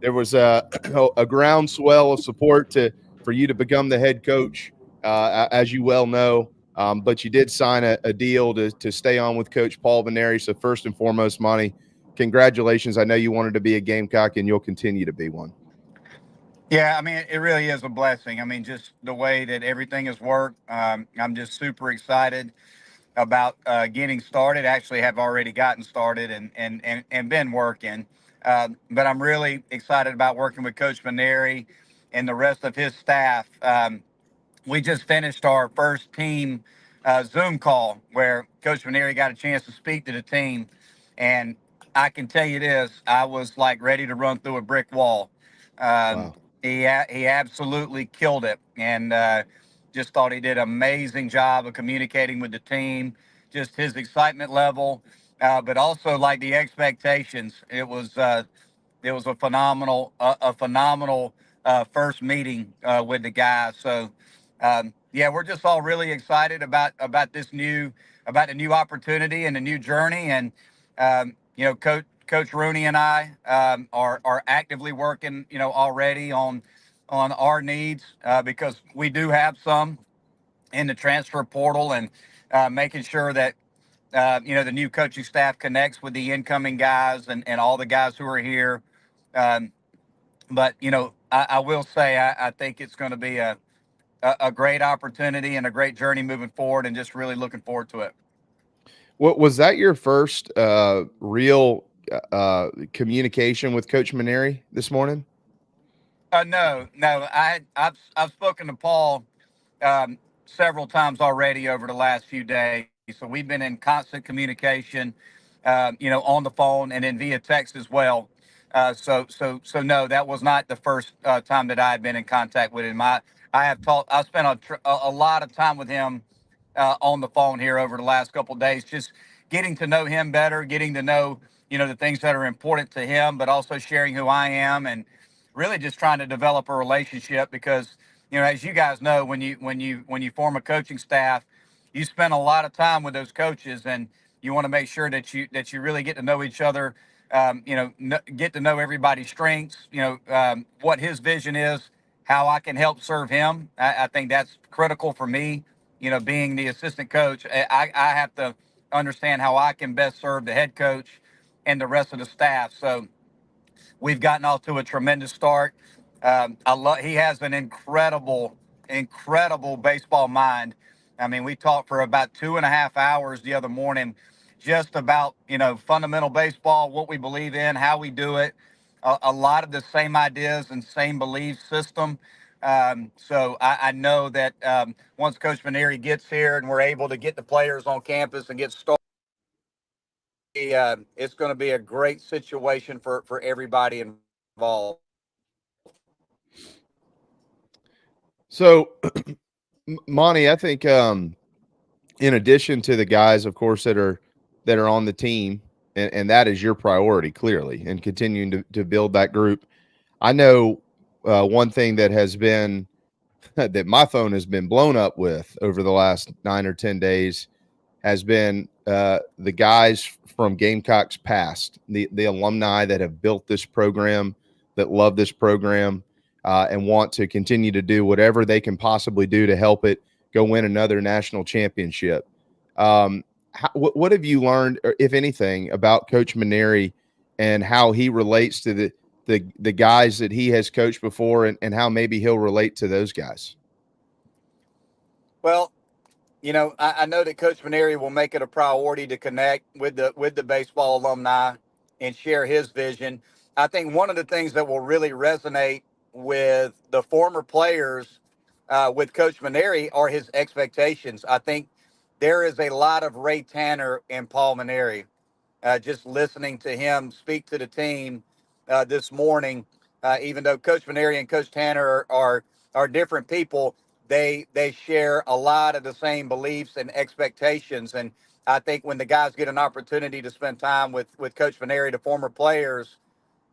there was a groundswell of support for you to become the head coach, as you well know. But you did sign a deal to stay on with Coach Paul Mainieri. So first and foremost, Monty, congratulations. I know you wanted to be a Gamecock, and you'll continue to be one. Yeah, I mean, it really is a blessing. I mean, just the way that everything has worked. I'm just super excited about getting started. Actually, have already gotten started and been working. But I'm really excited about working with Coach Mainieri and the rest of his staff. We just finished our first team Zoom call where Coach Mainieri got a chance to speak to the team. And I can tell you this, I was like ready to run through a brick wall. Um, Wow. he absolutely killed it, and just thought he did an amazing job of communicating with the team. Just his excitement level, but also like the expectations. It was a phenomenal first meeting with the guys. So yeah, we're just all really excited about about the new opportunity and the new journey. And Coach Rooney and I are actively working, already on our needs because we do have some in the transfer portal, and making sure that the new coaching staff connects with the incoming guys and all the guys who are here. Um, but I will say I think it's going to be a great opportunity and a great journey moving forward, and just really looking forward to it. What was that your first real communication with Coach Mainieri this morning? No, I've spoken to Paul several times already over the last few days. So we've been in constant communication, on the phone and then via text as well. So no, that was not the first time that I had been in contact with him. I have talked. I spent a lot of time with him on the phone here over the last couple of days, just getting to know him better, getting to know the things that are important to him, but also sharing who I am, and really just trying to develop a relationship. Because as you guys know, when you form a coaching staff, you spend a lot of time with those coaches, and you want to make sure that you really get to know each other. Get to know everybody's strengths. What his vision is, how I can help serve him. I think that's critical for me. Being the assistant coach, I have to understand how I can best serve the head coach and the rest of the staff. So we've gotten off to a tremendous start. He has an incredible baseball mind. I mean, we talked for about 2.5 hours the other morning, just about fundamental baseball, what we believe in, how we do it, a lot of the same ideas and same belief system. So I know that once Coach Mainieri gets here and we're able to get the players on campus and get started, it's going to be a great situation for everybody involved. So, Monty, I think in addition to the guys, of course, that are on the team, and that is your priority clearly, and continuing to build that group. I know one thing that has been that my phone has been blown up with over the last 9 or 10 days has been the guys from Gamecocks past, the alumni that have built this program, that love this program, and want to continue to do whatever they can possibly do to help it go win another national championship. What have you learned, or if anything, about Coach Mainieri and how he relates to the guys that he has coached before, and how maybe he'll relate to those guys? Well, I know that Coach Mainieri will make it a priority to connect with the baseball alumni and share his vision. I think one of the things that will really resonate with the former players with Coach Mainieri are his expectations. I think there is a lot of Ray Tanner and Paul Mainieri. Just listening to him speak to the team this morning, even though Coach Mainieri and Coach Tanner are different people, they share a lot of the same beliefs and expectations. And I think when the guys get an opportunity to spend time with Coach Mainieri, the former players,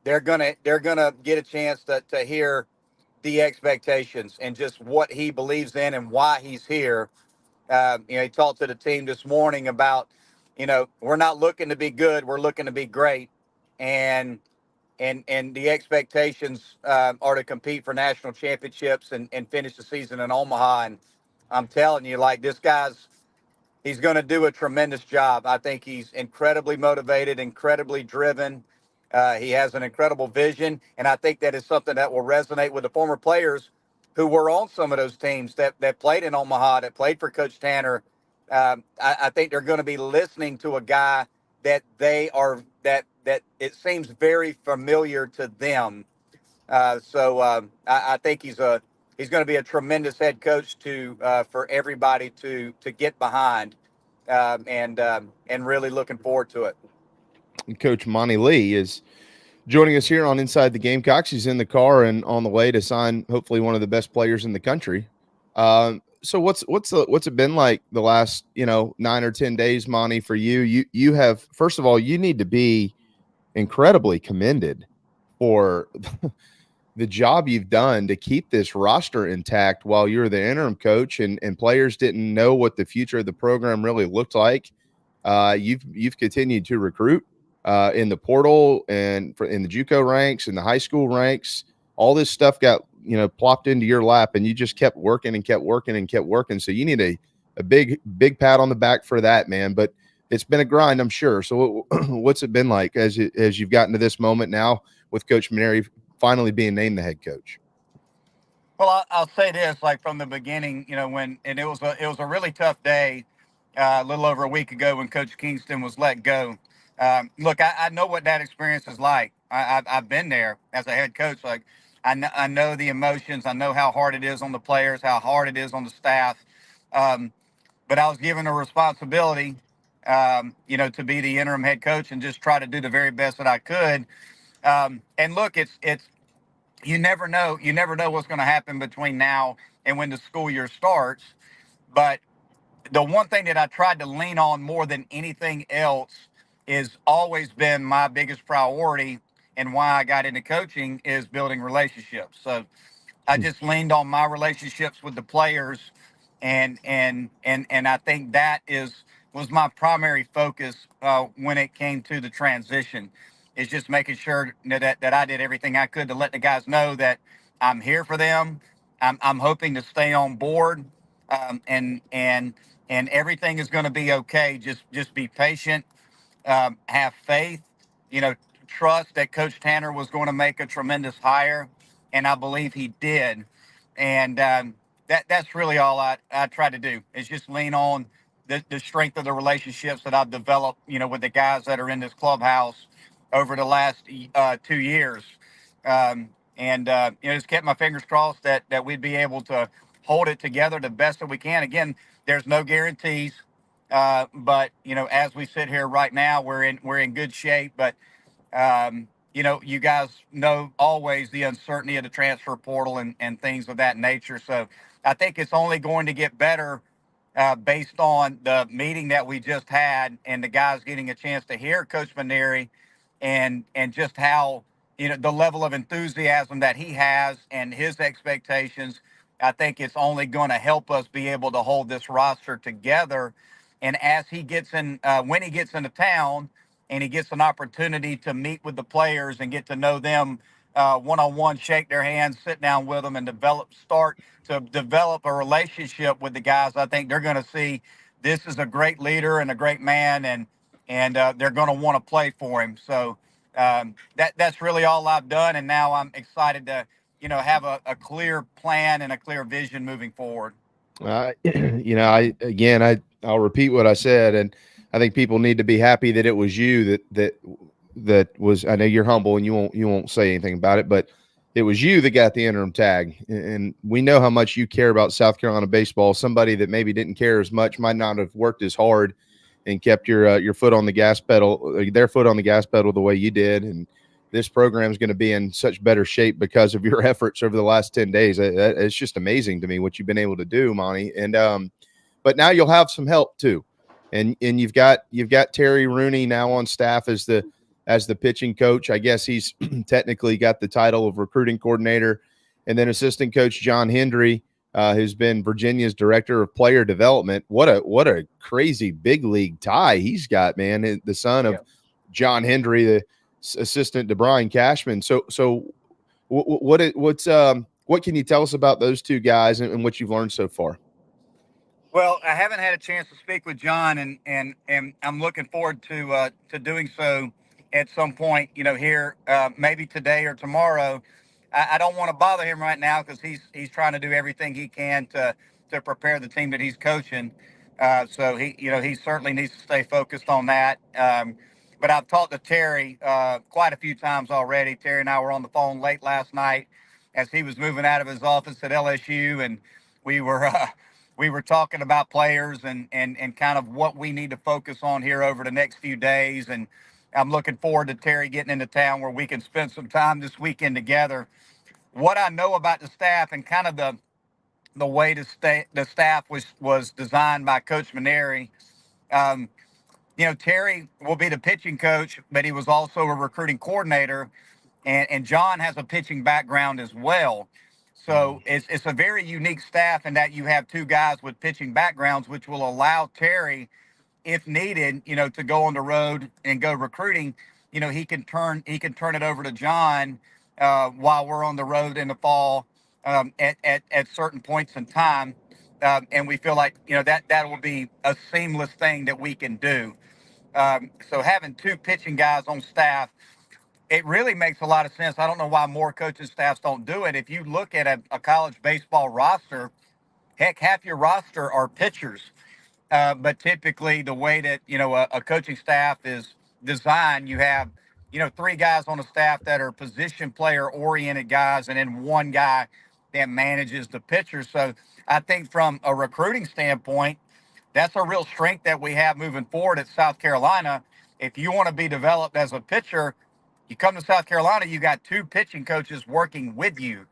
they're gonna get a chance to hear the expectations and just what he believes in and why he's here. He talked to the team this morning about, we're not looking to be good, we're looking to be great. And and the expectations are to compete for national championships and finish the season in Omaha. And I'm telling you, like, he's going to do a tremendous job. I think he's incredibly motivated, incredibly driven. He has an incredible vision, and I think that is something that will resonate with the former players who were on some of those teams that played in Omaha, that played for Coach Tanner. I think they're going to be listening to a guy that that it seems very familiar to them. I think he's going to be a tremendous head coach for everybody to get behind, and really looking forward to it. And Coach Monte Lee is joining us here on Inside the Gamecocks. He's in the car and on the way to sign hopefully one of the best players in the country. So what's it been like the last 9 or 10 days, Monte, for you? You have, first of all, you need to be incredibly commended for the job you've done to keep this roster intact while you're the interim coach and players didn't know what the future of the program really looked like. You've continued to recruit in the portal and in the JUCO ranks, in the high school ranks. All this stuff got plopped into your lap, and you just kept working and kept working and kept working. So you need a big pat on the back for that, man. But it's been a grind, I'm sure. So what's it been like as you've gotten to this moment now with Coach Mainieri finally being named the head coach? Well, I'll say this: like from the beginning, it was a really tough day, a little over a week ago when Coach Kingston was let go. Look, I know what that experience is like. I've been there as a head coach. Like I know the emotions. I know how hard it is on the players, how hard it is on the staff. But I was given a responsibility, to be the interim head coach and just try to do the very best that I could. And look, it's you never know what's going to happen between now and when the school year starts. But the one thing that I tried to lean on more than anything else is always been my biggest priority, and why I got into coaching is building relationships. So I just leaned on my relationships with the players, and I think that was my primary focus when it came to the transition, is just making sure that I did everything I could to let the guys know that I'm here for them. I'm hoping to stay on board, and everything is going to be okay. Just be patient, have faith, trust that Coach Tanner was going to make a tremendous hire, and I believe he did. And that's really all I try to do, is just lean on the strength of the relationships that I've developed, with the guys that are in this clubhouse over the last 2 years. Just kept my fingers crossed that we'd be able to hold it together the best that we can. Again, there's no guarantees, but as we sit here right now, we're in good shape. But you guys know always the uncertainty of the transfer portal and things of that nature. So I think it's only going to get better based on the meeting that we just had and the guys getting a chance to hear Coach Mainieri and just how, the level of enthusiasm that he has and his expectations. I think it's only going to help us be able to hold this roster together. And as he gets in, when he gets into town and he gets an opportunity to meet with the players and get to know them one-on-one, shake their hands, sit down with them, and start to develop a relationship with the guys, I think they're going to see this is a great leader and a great man, and they're going to want to play for him. So that's really all I've done, and now I'm excited to have a clear plan and a clear vision moving forward. I'll repeat what I said, and I think people need to be happy that it was you that was. I know you're humble and you won't say anything about it, but it was you that got the interim tag, and we know how much you care about South Carolina baseball. Somebody that maybe didn't care as much might not have worked as hard and kept your foot on the gas pedal, their foot on the gas pedal the way you did. And this program is going to be in such better shape because of your efforts over the last 10 days. It's just amazing to me what you've been able to do, Monte. And but now you'll have some help too. And you've got Terry Rooney now on staff as the pitching coach. I guess he's technically got the title of recruiting coordinator. And then assistant coach John Hendry, who's been Virginia's director of player development. What a crazy big league tie he's got, man. The son of John Hendry, the assistant to Brian Cashman. So what can you tell us about those two guys and what you've learned so far? Well, I haven't had a chance to speak with John, and I'm looking forward to doing so at some point. Here maybe today or tomorrow. I don't want to bother him right now because he's trying to do everything he can to prepare the team that he's coaching. So he certainly needs to stay focused on that. But I've talked to Terry quite a few times already. Terry and I were on the phone late last night as he was moving out of his office at LSU, and we were. We were talking about players and kind of what we need to focus on here over the next few days. And I'm looking forward to Terry getting into town where we can spend some time this weekend together. What I know about the staff and kind of the way the staff was designed by Coach Mainieri. Um, Terry will be the pitching coach, but he was also a recruiting coordinator. And John has a pitching background as well. So it's a very unique staff in that you have two guys with pitching backgrounds, which will allow Terry, if needed, to go on the road and go recruiting. He can turn it over to John while we're on the road in the fall at certain points in time. And we feel like that will be a seamless thing that we can do. So having two pitching guys on staff, it really makes a lot of sense. I don't know why more coaching staffs don't do it. If you look at a college baseball roster, heck, half your roster are pitchers. But typically, the way that a coaching staff is designed, you have three guys on the staff that are position player oriented guys, and then one guy that manages the pitchers. So I think from a recruiting standpoint, that's a real strength that we have moving forward at South Carolina. If you want to be developed as a pitcher, you come to South Carolina, you got two pitching coaches working with you.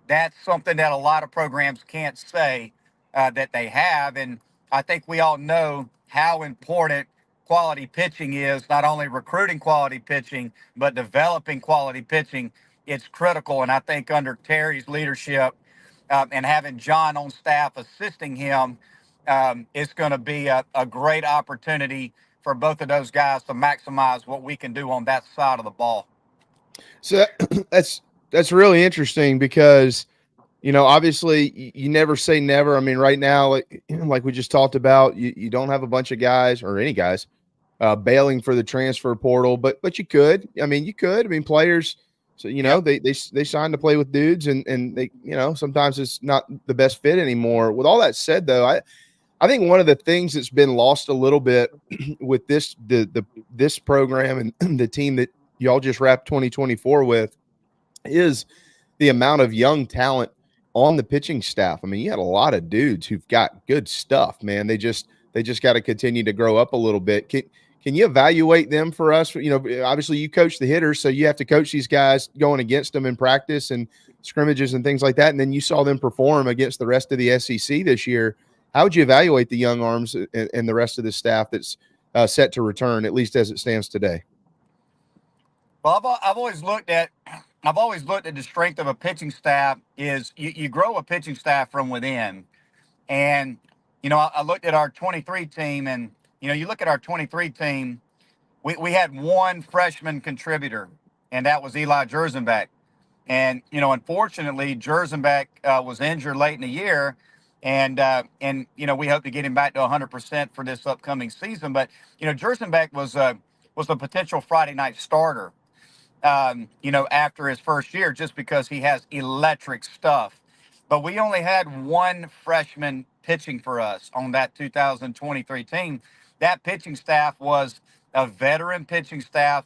That's something that a lot of programs can't say that they have. And I think we all know how important quality pitching is, not only recruiting quality pitching, but developing quality pitching. It's critical. And I think under Terry's leadership and having John on staff assisting him, it's going to be a great opportunity for both of those guys to maximize what we can do on that side of the ball. So that's really interesting because obviously you never say never. I mean, right now, like we just talked about, you don't have a bunch of guys or any guys bailing for the transfer portal, but you could. I mean, you could. I mean, players. So Yep. they sign to play with dudes, and they sometimes it's not the best fit anymore. With all that said, though, I think one of the things that's been lost a little bit with this program and the team that y'all just wrapped 2024 with is the amount of young talent on the pitching staff. I mean, you had a lot of dudes who've got good stuff, man. They just got to continue to grow up a little bit. Can you evaluate them for us? Obviously you coach the hitters, so you have to coach these guys going against them in practice and scrimmages and things like that. And then you saw them perform against the rest of the SEC this year. How would you evaluate the young arms and the rest of the staff that's set to return, at least as it stands today? Well, I've always looked at the strength of a pitching staff is you grow a pitching staff from within. And I looked at our 23 team, and you look at our 23 team, we had one freshman contributor, and that was Eli Jerzenbeck. And unfortunately, Jerzenbeck was injured late in the year, and we hope to get him back to 100% for this upcoming season. But Jerzenbeck was a potential Friday night starter. After his first year, just because he has electric stuff. But we only had one freshman pitching for us on that 2023 team. That pitching staff was a veteran pitching staff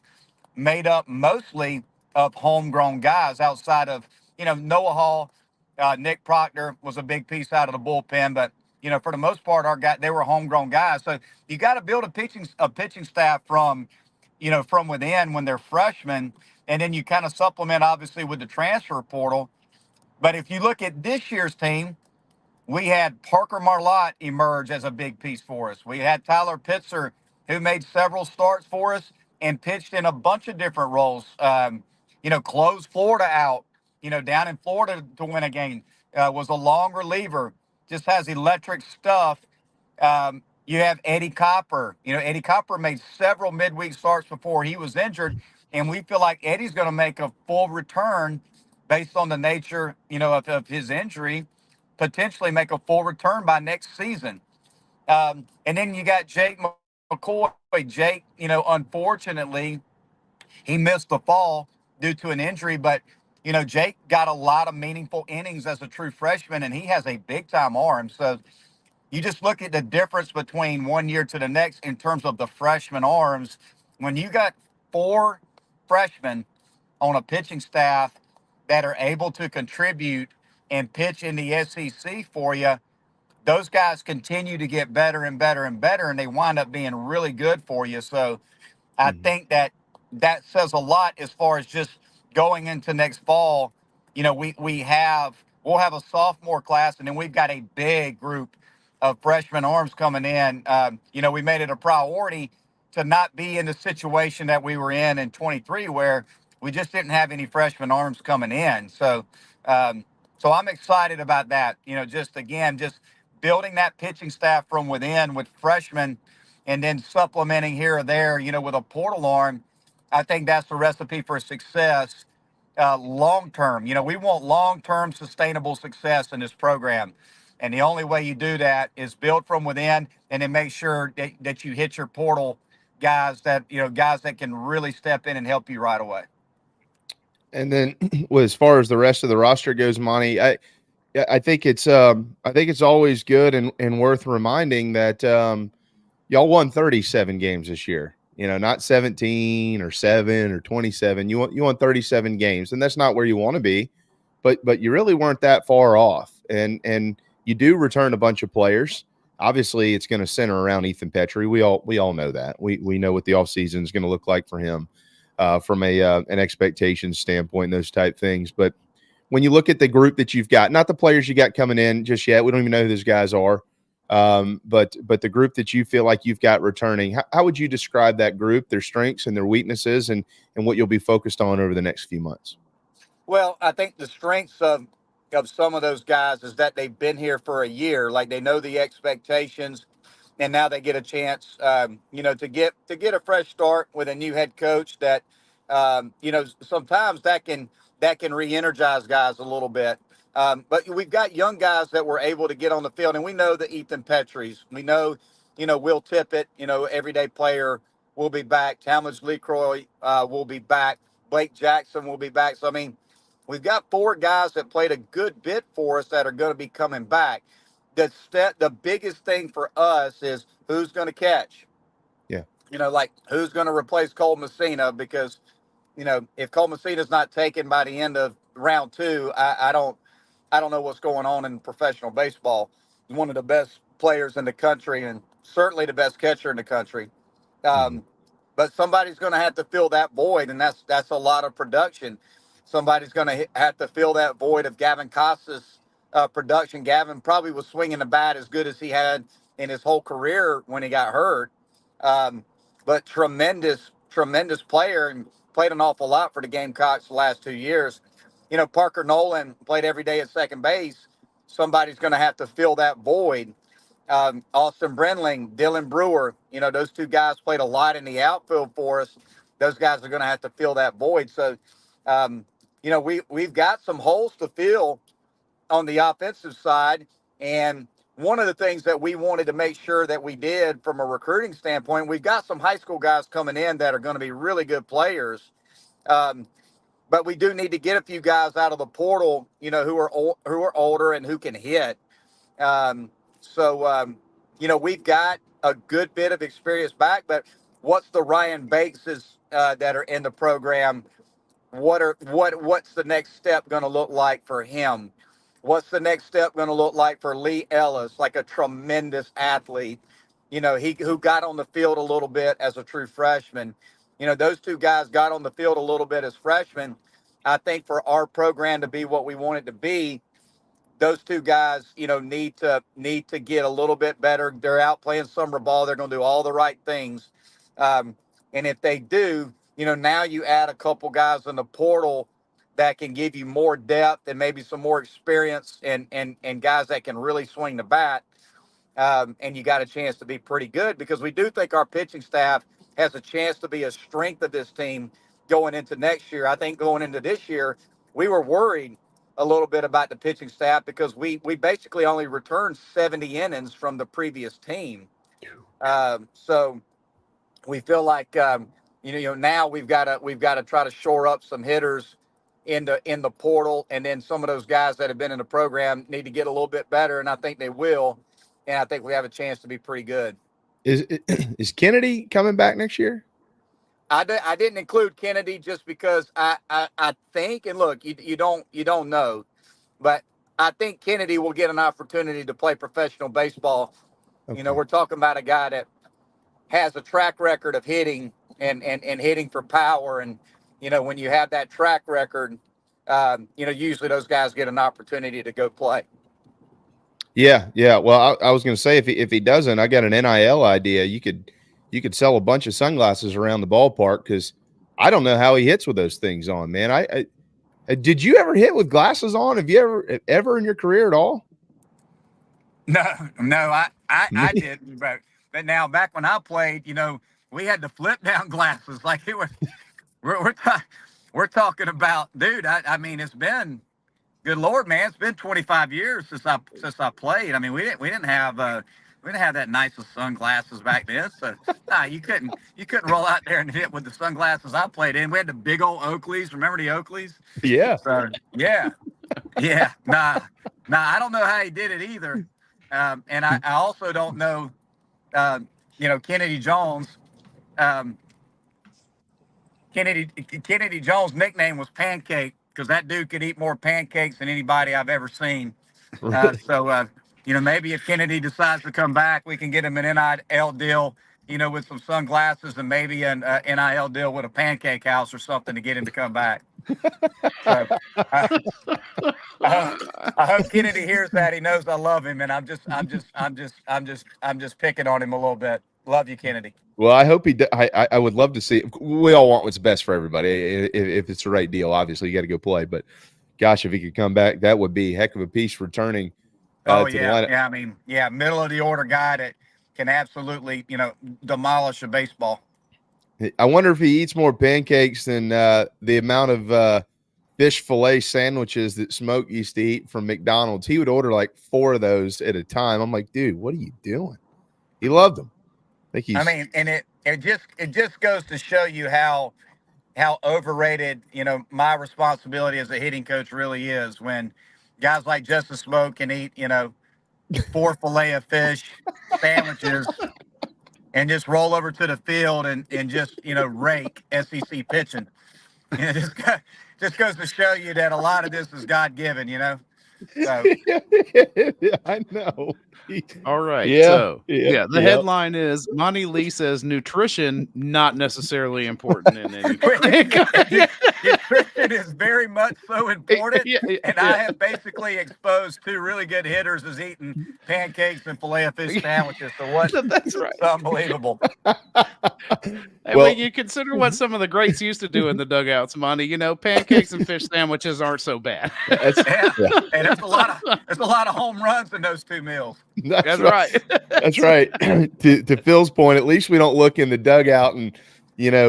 made up mostly of homegrown guys outside of, Noah Hall. Nick Proctor was a big piece out of the bullpen, but for the most part, they were homegrown guys. So you got to build a pitching staff from within when they're freshmen, and then you kind of supplement obviously with the transfer portal. But if you look at this year's team, we had Parker Marlott emerge as a big piece for us. We had Tyler Pitzer, who made several starts for us and pitched in a bunch of different roles. Closed Florida out, down in Florida to win a game, was a long reliever, just has electric stuff. You have Eddie Copper. Eddie Copper made several midweek starts before he was injured. And we feel like Eddie's going to make a full return based on the nature, of his injury, potentially make a full return by next season. And then you got Jake McCoy. Jake, unfortunately, he missed the fall due to an injury, but Jake got a lot of meaningful innings as a true freshman, and he has a big time arm. So you just look at the difference between one year to the next in terms of the freshman arms. When you got four freshmen on a pitching staff that are able to contribute and pitch in the SEC for you, those guys continue to get better and better and better, and they wind up being really good for you. So I Mhm. think that says a lot as far as just going into next fall. We'll have a sophomore class, and then we've got a big group of freshman arms coming in. We made it a priority to not be in the situation that we were in 23, where we just didn't have any freshman arms coming in. Um, so I'm excited about that. Just building that pitching staff from within with freshmen, and then supplementing here or there, with a portal arm. I think that's the recipe for success long term. We want long term sustainable success in this program. And the only way you do that is build from within, and then make sure that you hit your portal guys that can really step in and help you right away. And then, well, as far as the rest of the roster goes, Monty, I think it's always good and worth reminding that y'all won 37 games this year. Not 17 or 7 or 27. You won 37 games, and that's not where you want to be, but you really weren't that far off. And you do return a bunch of players. Obviously, it's going to center around Ethan Petrie. We all know that. We know what the offseason is going to look like for him from an expectation standpoint, those type things. But when you look at the group that you've got, not the players you got coming in just yet, we don't even know who those guys are. But the group that you feel like you've got returning, how would you describe that group, their strengths and their weaknesses, and what you'll be focused on over the next few months? Well, I think the strengths of some of those guys is that they've been here for a year, like they know the expectations, and now they get a chance, to get a fresh start with a new head coach. That, sometimes that can re-energize guys a little bit. But we've got young guys that were able to get on the field, and we know the Ethan Petries. We know, Will Tippett, everyday player, will be back. Talmadge LeCroy will be back. Blake Jackson will be back. So I mean, we've got four guys that played a good bit for us that are going to be coming back. The biggest thing for us is who's going to catch. Yeah. Like who's going to replace Cole Messina, because if Cole Messina's not taken by the end of round two, I don't know what's going on in professional baseball. He's one of the best players in the country, and certainly the best catcher in the country. Mm-hmm. Um, but somebody's going to have to fill that void, and that's a lot of production. Somebody's going to have to fill that void of Gavin Costas' production. Gavin probably was swinging the bat as good as he had in his whole career when he got hurt. Um, but tremendous, tremendous player, and played an awful lot for the Gamecocks the last 2 years. Parker Nolan played every day at second base. Somebody's going to have to fill that void. Austin Brenling, Dylan Brewer, those two guys played a lot in the outfield for us. Those guys are going to have to fill that void. So, we've got some holes to fill on the offensive side. And one of the things that we wanted to make sure that we did from a recruiting standpoint, we've got some high school guys coming in that are going to be really good players. Um, but we do need to get a few guys out of the portal, who are older and who can hit. Um, so, we've got a good bit of experience back, but what's the Ryan Bakeses that are in the program? What's the next step going to look like for him? What's the next step going to look like for Lee Ellis, like a tremendous athlete? He who got on the field a little bit as a true freshman. Those two guys got on the field a little bit as freshmen. I think for our program to be what we want it to be, those two guys, need to get a little bit better. They're out playing summer ball. They're going to do all the right things. And if they do, now you add a couple guys in the portal that can give you more depth and maybe some more experience, and guys that can really swing the bat. And you got a chance to be pretty good, because we do think our pitching staff has a chance to be a strength of this team going into next year. I think going into this year, we were worried a little bit about the pitching staff because we basically only returned 70 innings from the previous team. So we feel like now we've got to try to shore up some hitters in the portal, and then some of those guys that have been in the program need to get a little bit better, and I think they will, and I think we have a chance to be pretty good. Is Kennedy coming back next year? I didn't include Kennedy just because I think, and look, you don't know, but I think Kennedy will get an opportunity to play professional baseball. Okay. We're talking about a guy that has a track record of hitting and hitting for power. And, when you have that track record, usually those guys get an opportunity to go play. Yeah. Well, I was going to say, if he doesn't, I got an NIL idea. You could sell a bunch of sunglasses around the ballpark, because I don't know how he hits with those things on, man. I did you ever hit with glasses on? Have you ever in your career at all? No, I didn't. But now, back when I played, we had the flip down glasses. Like it was, we're talking about, dude. I mean, it's been, good Lord, man, it's been 25 years since I played. I mean, we didn't have that nice of sunglasses back then. So you couldn't roll out there and hit with the sunglasses I played in. We had the big old Oakleys. Remember the Oakleys? Yeah. So yeah. Nah. I don't know how he did it either. And I also don't know. Kennedy Jones. Kennedy Jones' nickname was Pancake, because that dude could eat more pancakes than anybody I've ever seen. So maybe if Kennedy decides to come back, we can get him an NIL deal, with some sunglasses, and maybe an NIL deal with a pancake house or something to get him to come back. So, I hope Kennedy hears that. He knows I love him, and I'm just picking on him a little bit. Love you, Kennedy. Well, I hope I would love to see. We all want what's best for everybody. If it's the right deal, obviously you got to go play. But gosh, if he could come back, that would be a heck of a piece returning. To the lineup. Yeah. I mean, middle of the order guy that can absolutely, demolish a baseball. I wonder if he eats more pancakes than the amount of fish fillet sandwiches that Smoke used to eat from McDonald's. He would order like 4 of those at a time. I'm like, dude, what are you doing? He loved them. I mean, and it just goes to show you how overrated, my responsibility as a hitting coach really is, when guys like Justice Smoke can eat, 4 fillet of fish sandwiches and just roll over to the field and just, rake SEC pitching. It just goes to show you that a lot of this is God-given, So. I know. All right. Yeah, so the headline is Monte Lee says nutrition not necessarily important in any Nutrition is very much so important. And I have basically exposed 2 really good hitters as eating pancakes and filet of fish sandwiches. So what? That's right. It's unbelievable. Well, you consider what some of the greats used to do in the dugouts, Monty. Pancakes and fish sandwiches aren't so bad. And there's a lot of home runs in those 2 meals. That's right. That's right. To Phil's point, at least we don't look in the dugout and,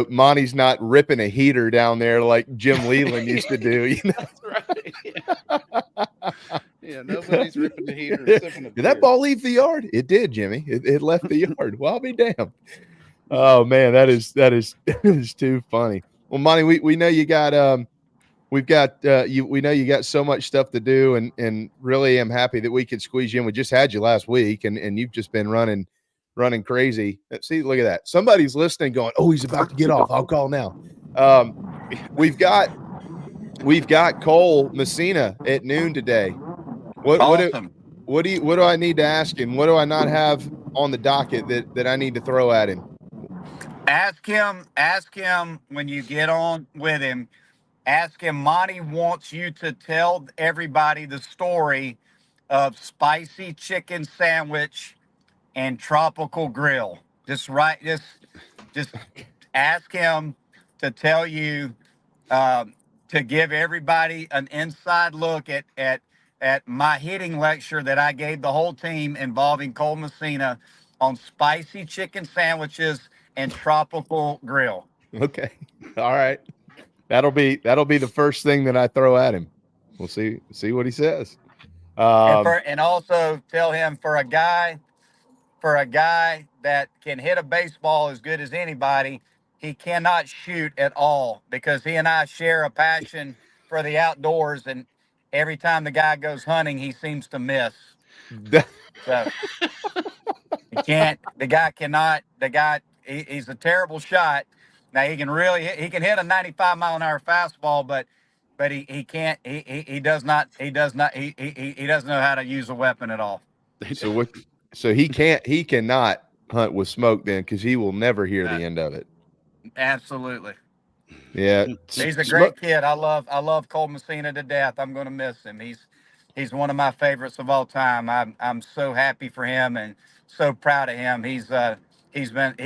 Monty's not ripping a heater down there like Jim Leland used to do. That's right. Yeah, nobody's ripping the heater. Did that ball leave the yard? It did, Jimmy. It left the yard. Well, I'll be damned. Oh man, that is too funny. Well, Monty, we know you got we know you got so much stuff to do, and really am happy that we could squeeze you in. We just had you last week, and you've just been running crazy. See, look at that. Somebody's listening going, oh, he's about to get off. I'll call now. We've got Cole Messina at noon today. Awesome. What do I need to ask him? What do I not have on the docket that I need to throw at him? Ask him when you get on with him. Ask him, Monty wants you to tell everybody the story of spicy chicken sandwich and tropical grill. Just ask him to tell you, to give everybody an inside look at my hitting lecture that I gave the whole team involving Cole Messina on spicy chicken sandwiches and tropical grill. Okay. All right. That'll be the first thing that I throw at him. We'll see what he says. And also tell him for a guy that can hit a baseball as good as anybody, he cannot shoot at all, because he and I share a passion for the outdoors, and every time the guy goes hunting, he seems to miss. So he can't. The guy cannot. He's a terrible shot. Now he can hit a 95-mile-an-hour fastball, but he can't. He does not. He doesn't know how to use a weapon at all. So he cannot hunt with smoke then, because he will never hear the end of it. Absolutely. Yeah, he's a great kid. I love Cole Messina to death. I'm going to miss him. He's one of my favorites of all time. I'm so happy for him and so proud of him. He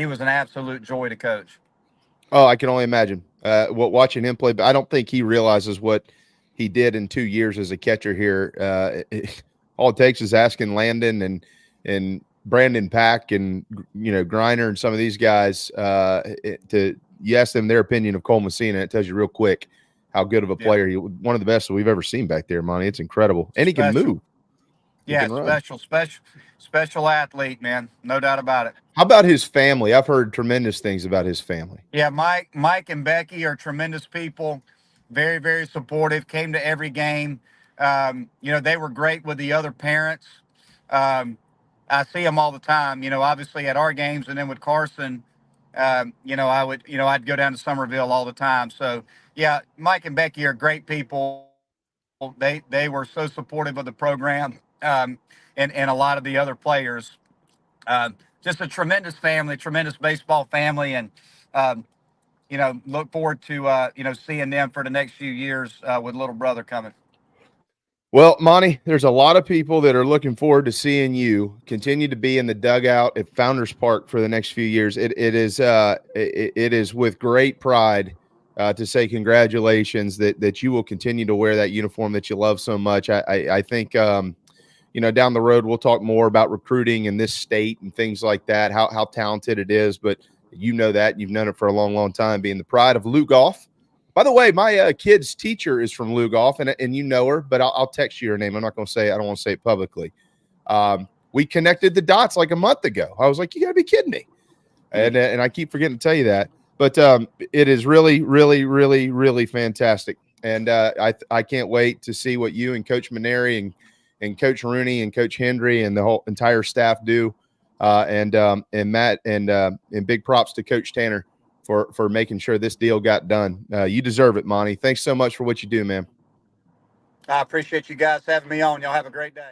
was an absolute joy to coach. Oh, I can only imagine. Watching him play, but I don't think he realizes what he did in 2 years as a catcher here. All it takes is asking Landon and Brandon Pack and Griner and some of these guys you ask them their opinion of Cole Messina. It tells you real quick how good of a player he. One of the best that we've ever seen back there, Monty. It's incredible, and he can move. Special athlete, man, no doubt about it. How about his family? I've heard tremendous things about his family. Yeah, Mike and Becky are tremendous people. Very, very supportive. Came to every game. They were great with the other parents. I see them all the time. Obviously at our games, and then with Carson. I'd go down to Somerville all the time. So yeah, Mike and Becky are great people. They were so supportive of the program, and a lot of the other players. Just a tremendous family, tremendous baseball family, and look forward to seeing them for the next few years with little brother coming. Well, Monty, there's a lot of people that are looking forward to seeing you continue to be in the dugout at Founders Park for the next few years. It is with great pride to say congratulations that you will continue to wear that uniform that you love so much. I think down the road we'll talk more about recruiting in this state and things like that, how talented it is. But that you've known it for a long, long time, being the pride of Lugoff. By the way, my kid's teacher is from Lugoff, and you know her, but I'll text you her name. I'm not going to say it. I don't want to say it publicly. We connected the dots like a month ago. I was like, you got to be kidding me. And I keep forgetting to tell you that. But it is really, really, really, really fantastic. And I can't wait to see what you and Coach Mainieri and Coach Rooney and Coach Hendry and the whole entire staff do. And Matt and big props to Coach Tanner for making sure this deal got done. You deserve it, Monty. Thanks so much for what you do, man. I appreciate you guys having me on. Y'all have a great day.